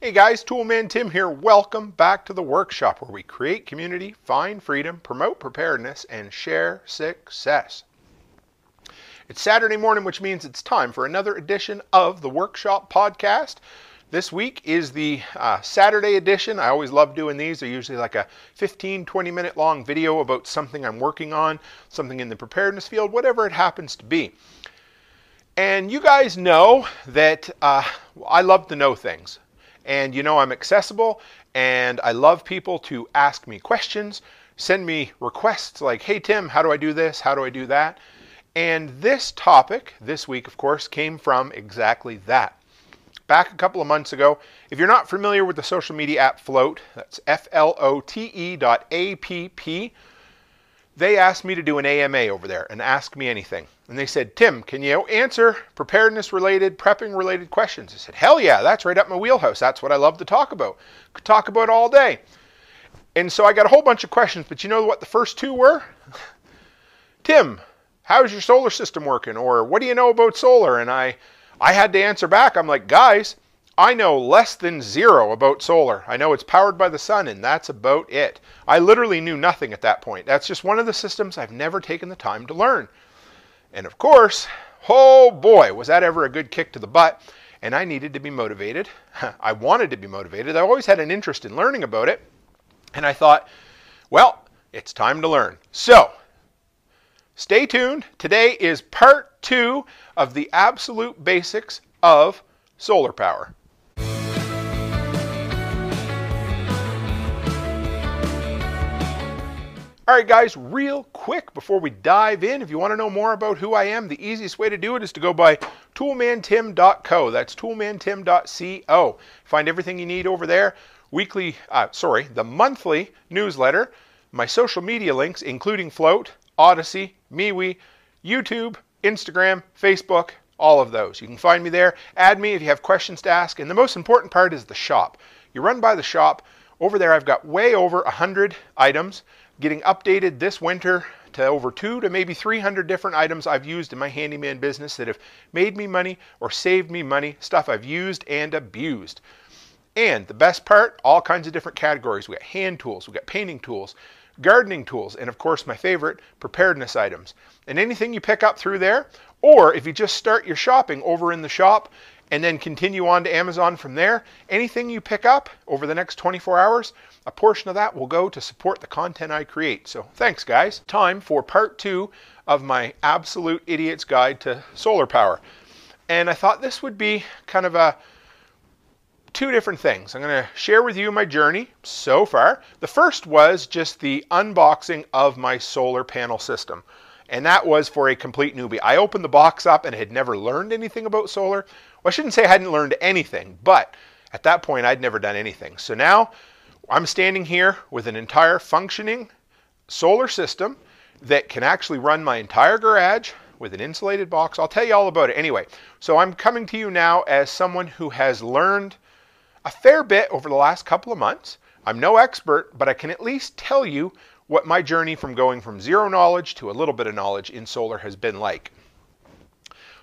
Hey guys, Toolman Tim here. Welcome back to the workshop where we create community, find freedom, promote preparedness, and share success. It's Saturday morning, which means it's time for another edition of the Workshop Podcast. This week is the Saturday edition. I always love doing these. They're usually like a 15-20 minute long video about something I'm working on, something in the preparedness field, whatever it happens to be. And you guys know that I love to know things. And you know I'm accessible, and I love people to ask me questions, send me requests like, hey Tim, how do I do this? How do I do that? And this topic, this week of course, came from exactly that. Back a couple of months ago, if you're not familiar with the social media app Flote, that's flote.app, they asked me to do an AMA over there and ask me anything. And they said, Tim, can you answer preparedness-related, prepping-related questions? I said, hell yeah, that's right up my wheelhouse. That's what I love to talk about. Could talk about all day. And so I got a whole bunch of questions, but you know what the first two were? Tim, how's your solar system working? Or what do you know about solar? And I had to answer back. I'm like, guys, I know less than zero about solar. I know it's powered by the sun, and that's about it. I literally knew nothing at that point. That's just one of the systems I've never taken the time to learn. And of course, oh boy, was that ever a good kick to the butt. And I needed to be motivated. I wanted to be motivated. I always had an interest in learning about it. And I thought, well, it's time to learn. So, stay tuned. Today is part 2 of the absolute basics of solar power. All right, guys, real quick before we dive in, if you want to know more about who I am, the easiest way to do it is to go by toolmantim.co. That's toolmantim.co. Find everything you need over there. The monthly newsletter, my social media links, including Flote, Odyssey, MeWe, YouTube, Instagram, Facebook, all of those. You can find me there. Add me if you have questions to ask. And the most important part is the shop. You run by the shop. Over there, I've got way over 100 items getting updated this winter to over 200 to maybe 300 different items I've used in my handyman business that have made me money or saved me money, stuff I've used and abused. And the best part, all kinds of different categories. We got hand tools, we got painting tools, gardening tools, and of course my favorite, preparedness items. And anything you pick up through there, or if you just start your shopping over in the shop and then continue on to Amazon from there, anything you pick up over the next 24 hours, a portion of that will go to support the content I create. So thanks, guys. Time for part 2 of my absolute idiot's guide to solar power. And I thought this would be kind of two different things. I'm going to share with you my journey so far. The first was just the unboxing of my solar panel system. And that was for a complete newbie. I opened the box up and had never learned anything about solar. Well, I shouldn't say I hadn't learned anything, but at that point I'd never done anything. So now I'm standing here with an entire functioning solar system that can actually run my entire garage with an insulated box. I'll tell you all about it anyway. So I'm coming to you now as someone who has learned a fair bit over the last couple of months. I'm no expert, but I can at least tell you what my journey from going from zero knowledge to a little bit of knowledge in solar has been like.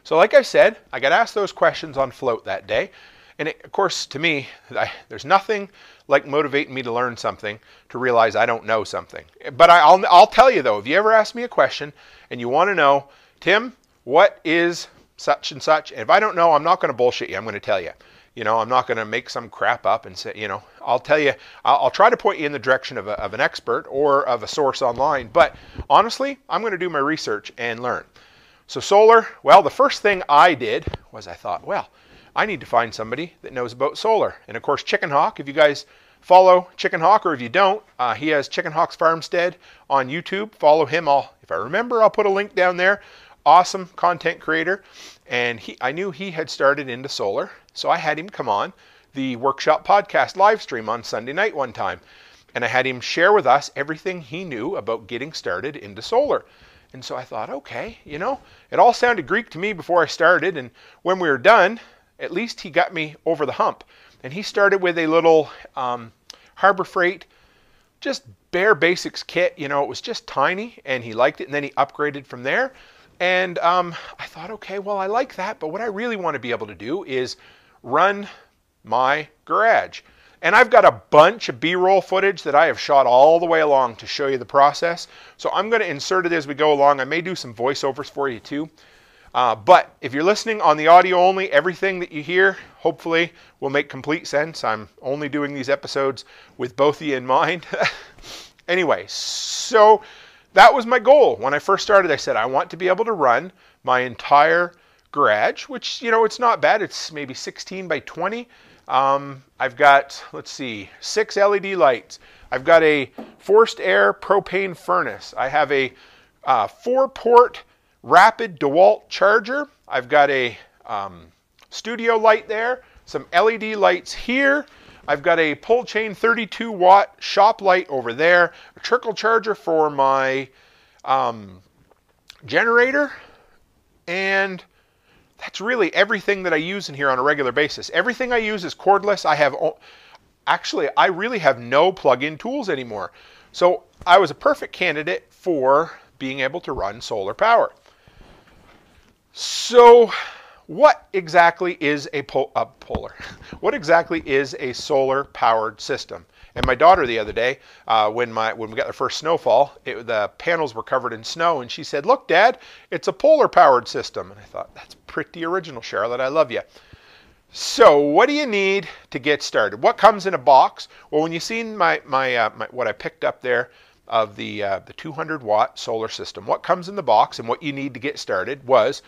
So like I said, I got asked those questions on Flote that day. And of course, to me, there's nothing like motivating me to learn something to realize I don't know something. But I'll tell you though, if you ever ask me a question and you want to know, Tim, what is such and such? And if I don't know, I'm not going to bullshit you. I'm going to tell you. You know, I'm not going to make some crap up and say, you know, I'll tell you, I'll try to point you in the direction of an expert or of a source online. But honestly, I'm going to do my research and learn. So solar, well, the first thing I did was I thought, well, I need to find somebody that knows about solar. And of course, Chicken Hawk, if you guys follow Chicken Hawk, or if you don't, he has Chicken Hawk's Farmstead on YouTube. Follow him. If I remember, I'll put a link down there. Awesome content creator. And I knew he had started into solar. So I had him come on the Workshop Podcast live stream on Sunday night one time. And I had him share with us everything he knew about getting started into solar. And so I thought, okay, you know, it all sounded Greek to me before I started. And when we were done, at least he got me over the hump. And he started with a little Harbor Freight, just bare basics kit. You know, it was just tiny and he liked it. And then he upgraded from there. And I thought, okay, well, I like that. But what I really want to be able to do is run my garage. And I've got a bunch of B-roll footage that I have shot all the way along to show you the process. So I'm going to insert it as we go along. I may do some voiceovers for you too. But if you're listening on the audio only, everything that you hear hopefully will make complete sense. I'm only doing these episodes with both of you in mind. Anyway, so that was my goal. When I first started, I said I want to be able to run my entire garage, which, you know, it's not bad. It's maybe 16 by 20. I've got, let's see, 6 LED lights. I've got a forced air propane furnace. I have a 4-port rapid DeWalt charger. I've got a studio light there, some LED lights here. I've got a pull chain 32 watt shop light over there, a trickle charger for my generator, and that's really everything that I use in here on a regular basis. Everything I use is cordless. I really have no plug-in tools anymore. So I was a perfect candidate for being able to run solar power. So what exactly is a what exactly is a solar powered system? And my daughter the other day, when we got the first snowfall, the panels were covered in snow, and she said, "Look, Dad, it's a polar powered system." And I thought, that's pretty original, Charlotte. I love you. So what do you need to get started? What comes in a box? Well, when you seen my what I picked up there of the 200 watt solar system, what comes in the box and what you need to get started was,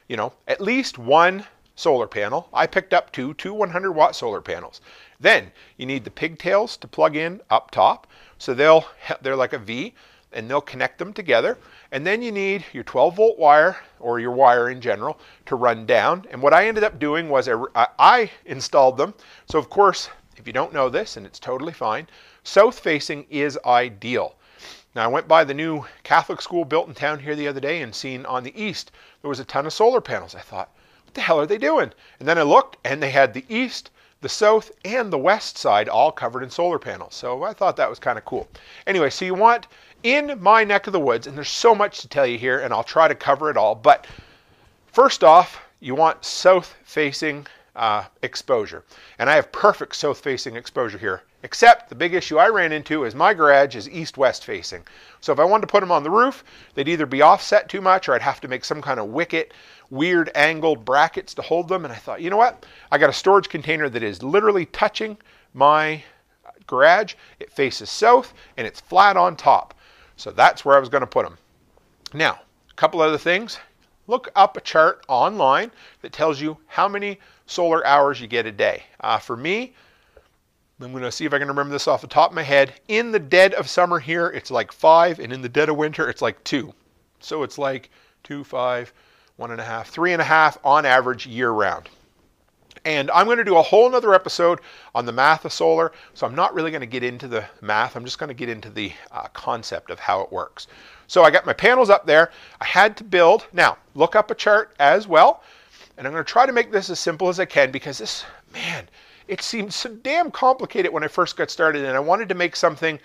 you know, at least one solar panel. I picked up two 100 watt solar panels. Then you need the pigtails to plug in up top. So they're like a V, and they'll connect them together. And then you need your 12 volt wire, or your wire in general, to run down. And what I ended up doing was I installed them. So of course, if you don't know this, and it's totally fine, south facing is ideal. Now I went by the new Catholic school built in town here the other day and seen on the east there was a ton of solar panels. I thought, what the hell are they doing? And then I looked, and they had the east, the south, and the west side all covered in solar panels. So I thought that was kind of cool. Anyway, so you want, in my neck of the woods, and there's so much to tell you here, and I'll try to cover it all, but first off, you want south-facing exposure. And I have perfect south-facing exposure here, except the big issue I ran into is my garage is east-west facing. So if I wanted to put them on the roof, they'd either be offset too much, or I'd have to make some kind of wicket, weird angled brackets to hold them. And I thought, you know what? I got a storage container that is literally touching my garage. It faces south, and it's flat on top. So that's where I was going to put them. Now, a couple other things. Look up a chart online that tells you how many solar hours you get a day. For me, I'm going to see if I can remember this off the top of my head. In the dead of summer here, it's like 5, and in the dead of winter, it's like 2. So it's like 2, 5, 1.5, 3.5 on average year round. And I'm going to do a whole nother episode on the math of solar. So I'm not really going to get into the math. I'm just going to get into the concept of how it works. So I got my panels up there. I had to build. Now, look up a chart as well. And I'm going to try to make this as simple as I can, because this, man, it seemed so damn complicated when I first got started. And I wanted to make something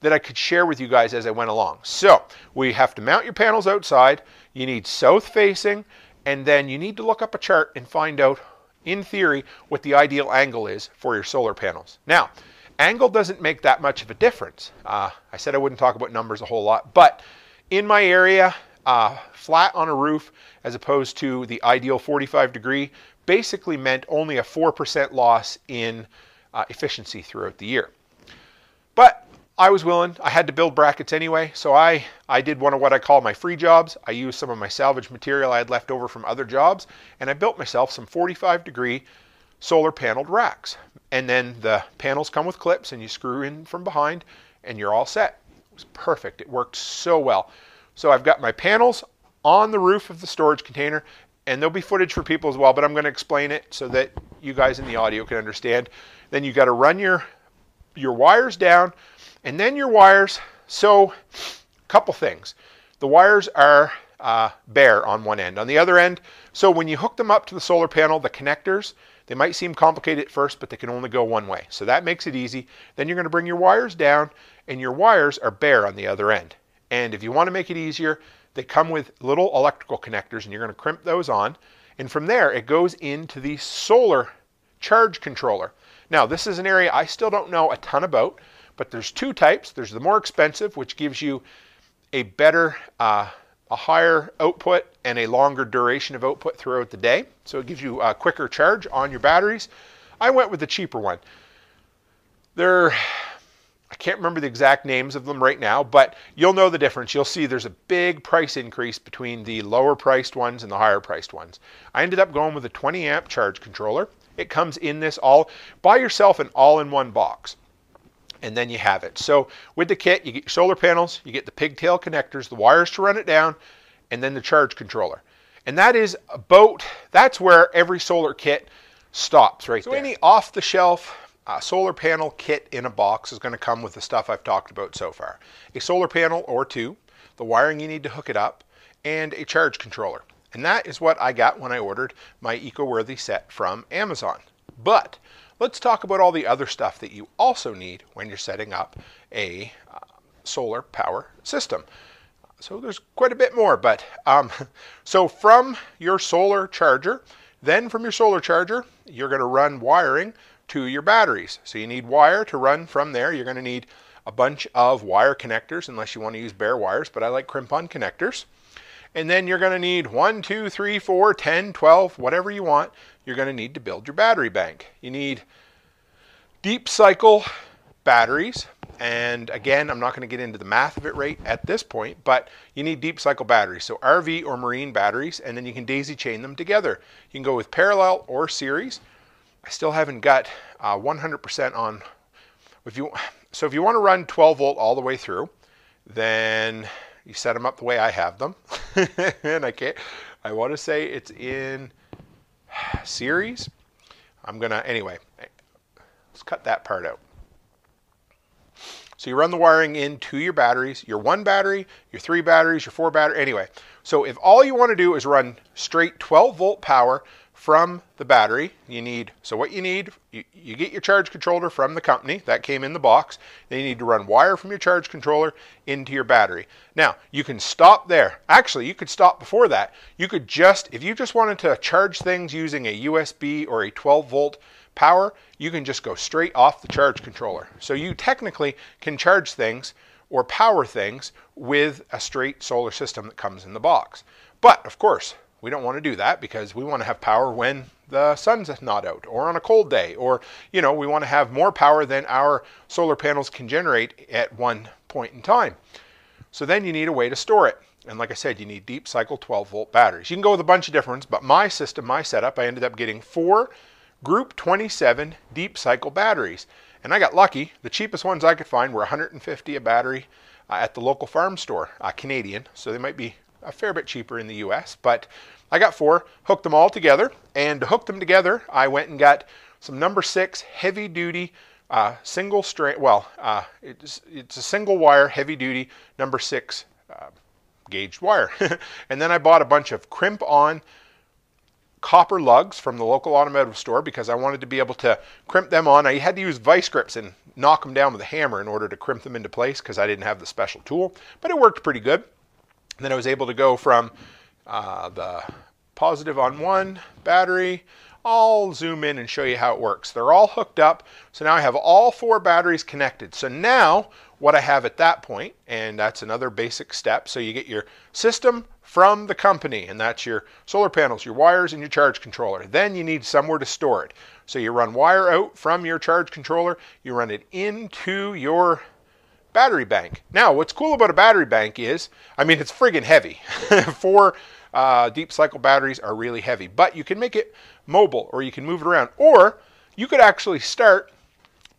that I could share with you guys as I went along. So we have to mount your panels outside. You need south facing. And then you need to look up a chart and find out, in theory, what the ideal angle is for your solar panels. Now, angle doesn't make that much of a difference. I said I wouldn't talk about numbers a whole lot, but in my area, flat on a roof as opposed to the ideal 45 degree basically meant only a 4% loss in efficiency throughout the year. But I was willing. I had to build brackets anyway, so I did one of what I call my free jobs. I used some of my salvage material I had left over from other jobs, and I built myself some 45 degree solar paneled racks. And then the panels come with clips, and you screw in from behind, and you're all set. It was perfect. It worked so well. So I've got my panels on the roof of the storage container, and there'll be footage for people as well, but I'm going to explain it so that you guys in the audio can understand. Then you got to run your wires down. And then your wires, so a couple things. The wires are bare on one end. On the other end, so when you hook them up to the solar panel, the connectors, they might seem complicated at first, but they can only go one way. So that makes it easy. Then you're going to bring your wires down, and your wires are bare on the other end. And if you want to make it easier, they come with little electrical connectors, and you're going to crimp those on. And from there, it goes into the solar charge controller. Now, this is an area I still don't know a ton about, but there's two types. There's the more expensive, which gives you a better, a higher output and a longer duration of output throughout the day. So it gives you a quicker charge on your batteries. I went with the cheaper one. I can't remember the exact names of them right now, but you'll know the difference. You'll see there's a big price increase between the lower priced ones and the higher priced ones. I ended up going with a 20 amp charge controller. It comes in this buy yourself an all-in-one box, and then you have it. So with the kit, you get your solar panels, you get the pigtail connectors, the wires to run it down, and then the charge controller. And that's where every solar kit stops right there. So any off-the-shelf solar panel kit in a box is going to come with the stuff I've talked about so far. A solar panel or two, the wiring you need to hook it up, and a charge controller. And that is what I got when I ordered my EcoWorthy set from Amazon. But let's talk about all the other stuff that you also need when you're setting up a solar power system. So there's quite a bit more, but so from your solar charger, then from your solar charger, you're going to run wiring to your batteries. So you need wire to run from there. You're going to need a bunch of wire connectors, unless you want to use bare wires, but I like crimp-on connectors. And then you're going to need 1, 2, 3, 4, 10, 12, whatever you want, you're going to need to build your battery bank. You need deep cycle batteries. And again, I'm not going to get into the math of it right at this point, but you need deep cycle batteries. So RV or marine batteries, and then you can daisy chain them together. You can go with parallel or series. I still haven't got 100% on. So if you want to run 12 volt all the way through, then you set them up the way I have them. And I want to say it's in series. Anyway, let's cut that part out. So you run the wiring into your batteries, your 1 battery, your 3 batteries, your 4 battery, anyway. So if all you want to do is run straight 12 volt power from the battery, so what you need, you get your charge controller from the company, that came in the box, then you need to run wire from your charge controller into your battery. Now, you can stop there. Actually, you could stop before that. You could if you just wanted to charge things using a USB or a 12 volt power, you can just go straight off the charge controller. So you technically can charge things or power things with a straight solar system that comes in the box. But of course, we don't want to do that because we want to have power when the sun's not out or on a cold day, or we want to have more power than our solar panels can generate at one point in time. So then you need a way to store it. And like I said, you need deep cycle 12 volt batteries. You can go with a bunch of different ones, but my setup, I ended up getting 4 Group 27 deep cycle batteries. And I got lucky. The cheapest ones I could find were $150 a battery at the local farm store, Canadian. So they might be a fair bit cheaper in the US, but I got 4, hooked them all together. And to hook them together, I went and got some number 6 heavy duty single strand, it's a single wire heavy duty number 6 gauged wire. And then I bought a bunch of crimp-on copper lugs from the local automotive store because I wanted to be able to crimp them on. I had to use vice grips and knock them down with a hammer in order to crimp them into place because I didn't have the special tool, but it worked pretty good. And then I was able to go from the positive on one battery. I'll zoom in and show you how it works. They're all hooked up. So now I have all 4 batteries connected. So now what I have at that point, and that's another basic step. So you get your system from the company, and that's your solar panels, your wires, and your charge controller. Then you need somewhere to store it. So you run wire out from your charge controller, you run it into your battery bank. Now, what's cool about a battery bank is, it's friggin' heavy. 4 deep cycle batteries are really heavy, but you can make it mobile, or you can move it around, or you could actually start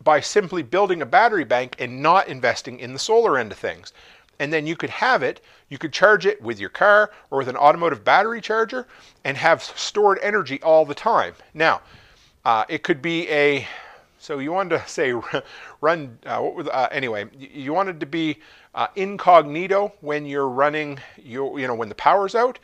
by simply building a battery bank and not investing in the solar end of things. And then you could charge it with your car or with an automotive battery charger and have stored energy all the time. Now, it could be so you wanted to say run, anyway, you wanted to be incognito when you're running, when the power's out.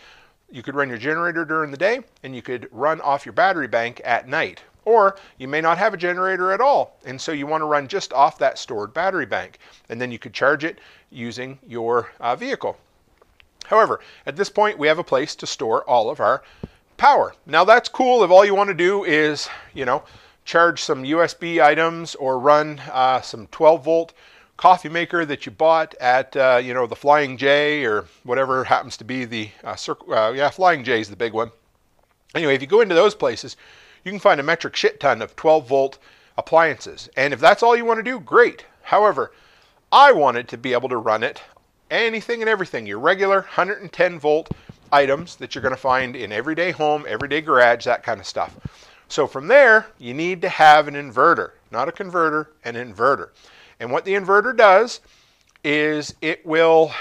You could run your generator during the day, and you could run off your battery bank at night. Or you may not have a generator at all, and so you want to run just off that stored battery bank. And then you could charge it using your vehicle. However, at this point, we have a place to store all of our power. Now that's cool if all you want to do is, charge some USB items or run some 12 volt coffee maker that you bought at the Flying J or whatever happens to be the Flying J is the big one. Anyway, if you go into those places, you can find a metric shit ton of 12 volt appliances. And if that's all you want to do, great. However, I wanted to be able to run it anything and everything, your regular 110 volt items that you're going to find in everyday home, everyday garage, that kind of stuff. So from there, you need to have an inverter, not a converter, an inverter. And what the inverter does is it will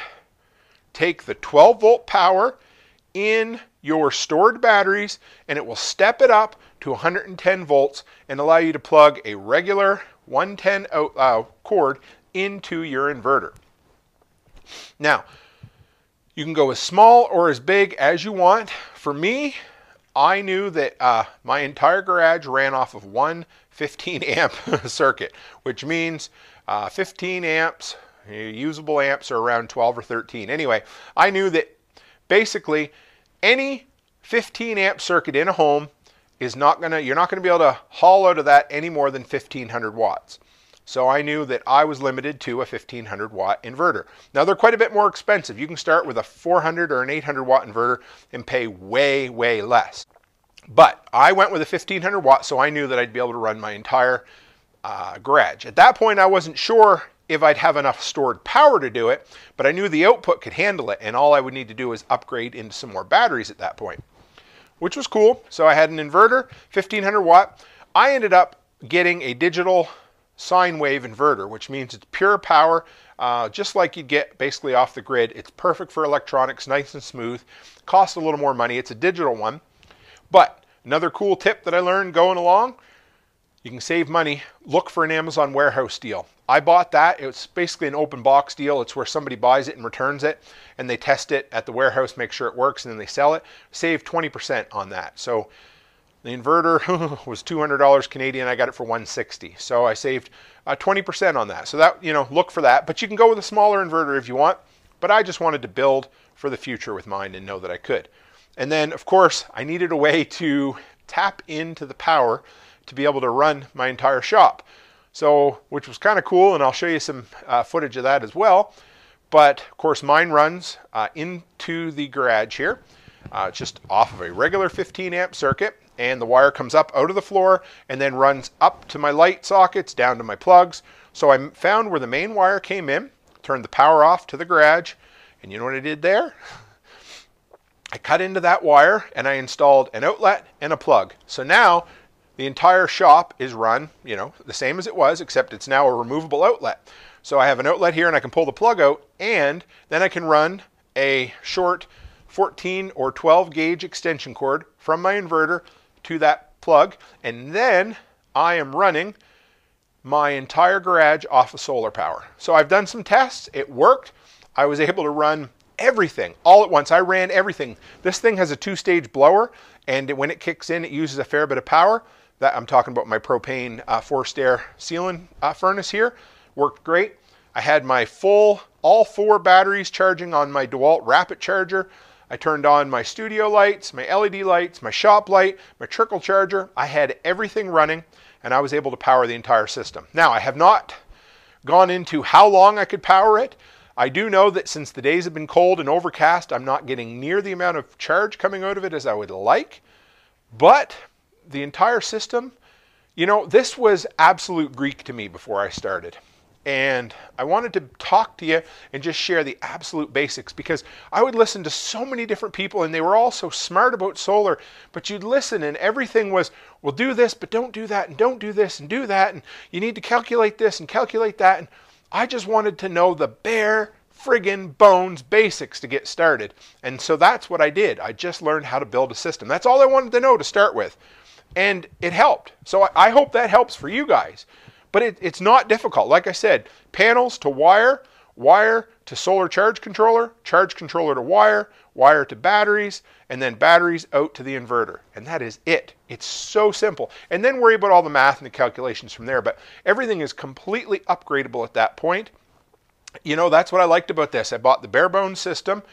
take the 12 volt power in your stored batteries and it will step it up to 110 volts and allow you to plug a regular 110 cord into your inverter. Now, you can go as small or as big as you want. For me, I knew that my entire garage ran off of one 15 amp circuit, which means 15 amps, usable amps are around 12 or 13. Anyway, I knew that basically any 15 amp circuit in a home is you're not gonna be able to haul out of that any more than 1500 watts. So I knew that I was limited to a 1500 watt inverter. Now they're quite a bit more expensive. You can start with a 400 or an 800 watt inverter and pay way, way less. But I went with a 1500 watt, so I knew that I'd be able to run my entire garage. At that point, I wasn't sure if I'd have enough stored power to do it, but I knew the output could handle it, and all I would need to do is upgrade into some more batteries at that point, which was cool. So I had an inverter, 1500 watt. I ended up getting a digital sine wave inverter, which means it's pure power, just like you'd get basically off the grid. It's perfect for electronics, nice and smooth. Costs a little more money. It's a digital one. But another cool tip that I learned going along, you can save money. Look for an Amazon warehouse deal. I bought that. It's basically an open box deal. It's where somebody buys it and returns it, and they test it at the warehouse, make sure it works, and then they sell it. Save 20% on that. So the inverter was $200 Canadian. I got it for $160. So I saved 20% on that. So that, look for that. But you can go with a smaller inverter if you want. But I just wanted to build for the future with mine and know that I could. And then, of course, I needed a way to tap into the power to be able to run my entire shop. So, which was kind of cool, and I'll show you some footage of that as well. But, of course, mine runs into the garage here. Just off of a regular 15 amp circuit, and the wire comes up out of the floor and then runs up to my light sockets, down to my plugs. So I found where the main wire came in, turned the power off to the garage, and you know what I did there? I cut into that wire and I installed an outlet and a plug. So now the entire shop is run, the same as it was, except it's now a removable outlet. So I have an outlet here and I can pull the plug out, and then I can run a short 14 or 12 gauge extension cord from my inverter to that plug, and then I am running my entire garage off of solar power. So I've done some tests. It worked. I was able to run everything all at once. I ran everything. This thing has a 2-stage blower, and when it kicks in, it uses a fair bit of power. That I'm talking about my propane forced air sealing furnace here. Worked great. I had my all 4 batteries charging on my DeWalt Rapid Charger. I turned on my studio lights, my LED lights, my shop light, my trickle charger. I had everything running, and I was able to power the entire system. Now, I have not gone into how long I could power it. I do know that since the days have been cold and overcast, I'm not getting near the amount of charge coming out of it as I would like. But the entire system, this was absolute Greek to me before I started. And I wanted to talk to you and just share the absolute basics, because I would listen to so many different people and they were all so smart about solar, but you'd listen and everything was, well, do this, but don't do that, and don't do this and do that, and you need to calculate this and calculate that. And I just wanted to know the bare friggin' bones basics to get started. And so that's what I did. I just learned how to build a system. That's all I wanted to know to start with. And it helped. So I hope that helps for you guys. But it's not difficult. Like I said, panels to wire, wire to solar charge controller to wire, wire to batteries, and then batteries out to the inverter. And that is it. It's so simple. And then worry about all the math and the calculations from there. But everything is completely upgradable at that point. That's what I liked about this. I bought the bare bones system.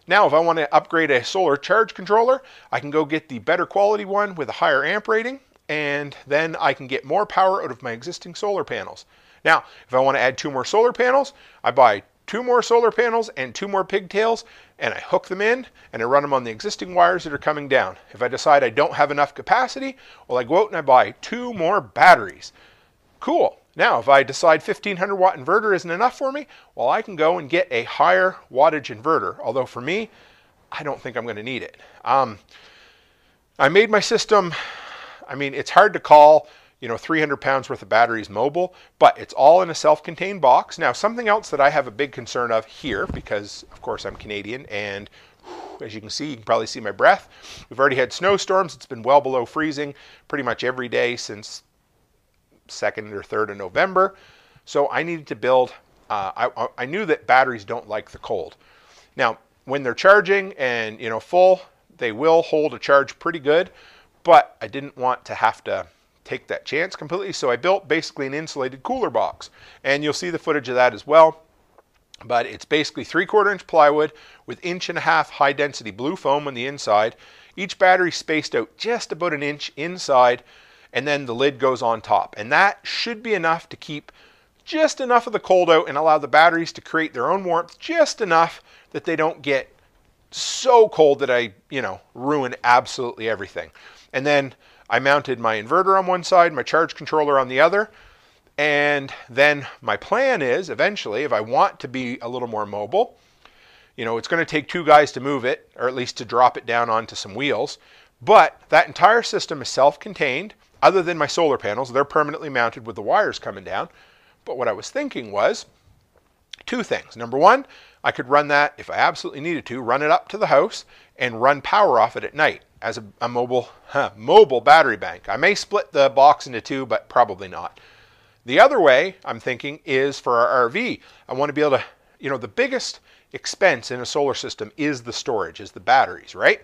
Now, if I want to upgrade a solar charge controller, I can go get the better quality one with a higher amp rating. and then I can get more power out of my existing solar panels. Now, if I want to add 2 more solar panels, I buy 2 more solar panels and 2 more pigtails, and I hook them in and I run them on the existing wires that are coming down. If I decide I don't have enough capacity, well, I go out and I buy 2 more batteries. Cool. Now, if I decide 1500 watt inverter isn't enough for me, well, I can go and get a higher wattage inverter. Although for me, I don't think I'm going to need it. I made my system, I mean, it's hard to call, 300 pounds worth of batteries mobile, but it's all in a self-contained box. Now, something else that I have a big concern of here, because of course I'm Canadian, and as you can probably see my breath. We've already had snowstorms. It's been well below freezing pretty much every day since 2nd or 3rd of November. So I needed to build, I knew that batteries don't like the cold. Now, when they're charging and, full, they will hold a charge pretty good, but I didn't want to have to take that chance completely. So I built basically an insulated cooler box, and you'll see the footage of that as well. But it's basically 3/4 inch plywood with 1.5 inch high density blue foam on the inside. Each battery spaced out just about 1 inch inside, and then the lid goes on top. And that should be enough to keep just enough of the cold out and allow the batteries to create their own warmth just enough that they don't get so cold that I, ruin absolutely everything. And then I mounted my inverter on one side, my charge controller on the other. And then my plan is eventually, if I want to be a little more mobile, it's going to take 2 guys to move it, or at least to drop it down onto some wheels. But that entire system is self-contained, other than my solar panels. They're permanently mounted with the wires coming down. But what I was thinking was 2 things. Number 1, I could run that, if I absolutely needed to, run it up to the house and run power off it at night as a mobile battery bank. I may split the box into 2, but probably not. The other way I'm thinking is for our RV. I want to be able to, the biggest expense in a solar system is the storage, is the batteries, right?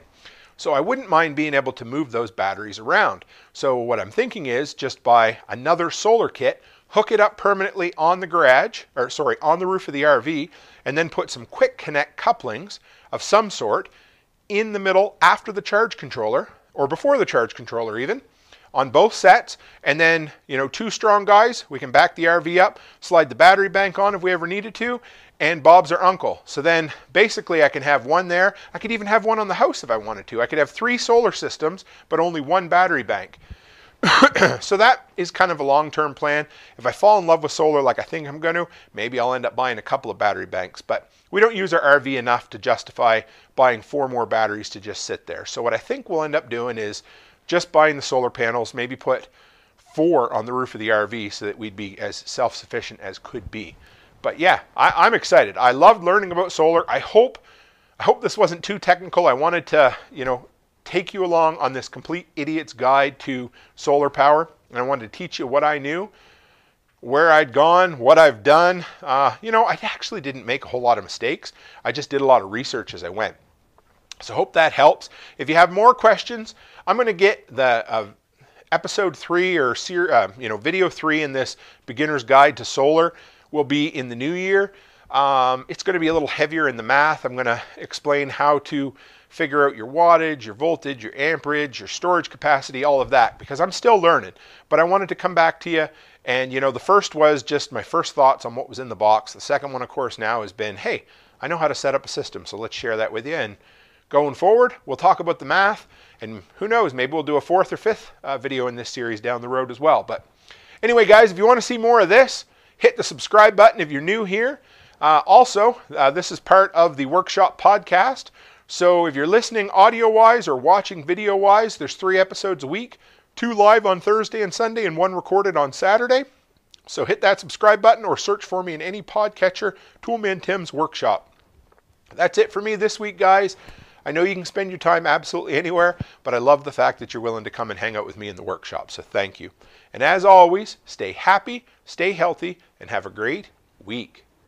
So I wouldn't mind being able to move those batteries around. So what I'm thinking is just buy another solar kit, hook it up permanently on the on the roof of the RV, and then put some quick connect couplings of some sort in the middle after the charge controller, or before the charge controller even, on both sets. And then, 2 strong guys, we can back the RV up, slide the battery bank on if we ever needed to, and Bob's our uncle. So then basically I can have one there. I could even have one on the house if I wanted to. I could have 3 solar systems, but only 1 battery bank. So that is kind of a long-term plan. If I fall in love with solar like I think I'm going to, maybe I'll end up buying a couple of battery banks. But we don't use our RV enough to justify buying 4 more batteries to just sit there. So what I think we'll end up doing is just buying the solar panels, maybe put 4 on the roof of the RV so that we'd be as self-sufficient as could be. But yeah, I'm excited. I loved learning about solar. I hope this wasn't too technical. I wanted to, take you along on this complete idiot's guide to solar power. And I wanted to teach you what I knew, where I'd gone, what I've done. I actually didn't make a whole lot of mistakes. I just did a lot of research as I went. So hope that helps. If you have more questions, I'm going to get the episode 3 or video 3 in this beginner's guide to solar will be in the new year. It's going to be a little heavier in the math. I'm going to explain how to figure out your wattage, your voltage, your amperage, your storage capacity, all of that, because I'm still learning. But I wanted to come back to you. And, the first was just my first thoughts on what was in the box. The second one, of course, now has been, hey, I know how to set up a system, so let's share that with you. And going forward, we'll talk about the math. And who knows, maybe we'll do a 4th or 5th video in this series down the road as well. But anyway, guys, if you want to see more of this, hit the subscribe button if you're new here. Also, this is part of the Workshop podcast. So if you're listening audio-wise or watching video-wise, there's 3 episodes a week, 2 live on Thursday and Sunday and 1 recorded on Saturday. So hit that subscribe button or search for me in any podcatcher, Toolman Tim's Workshop. That's it for me this week, guys. I know you can spend your time absolutely anywhere, but I love the fact that you're willing to come and hang out with me in the workshop. So thank you. And as always, stay happy, stay healthy, and have a great week.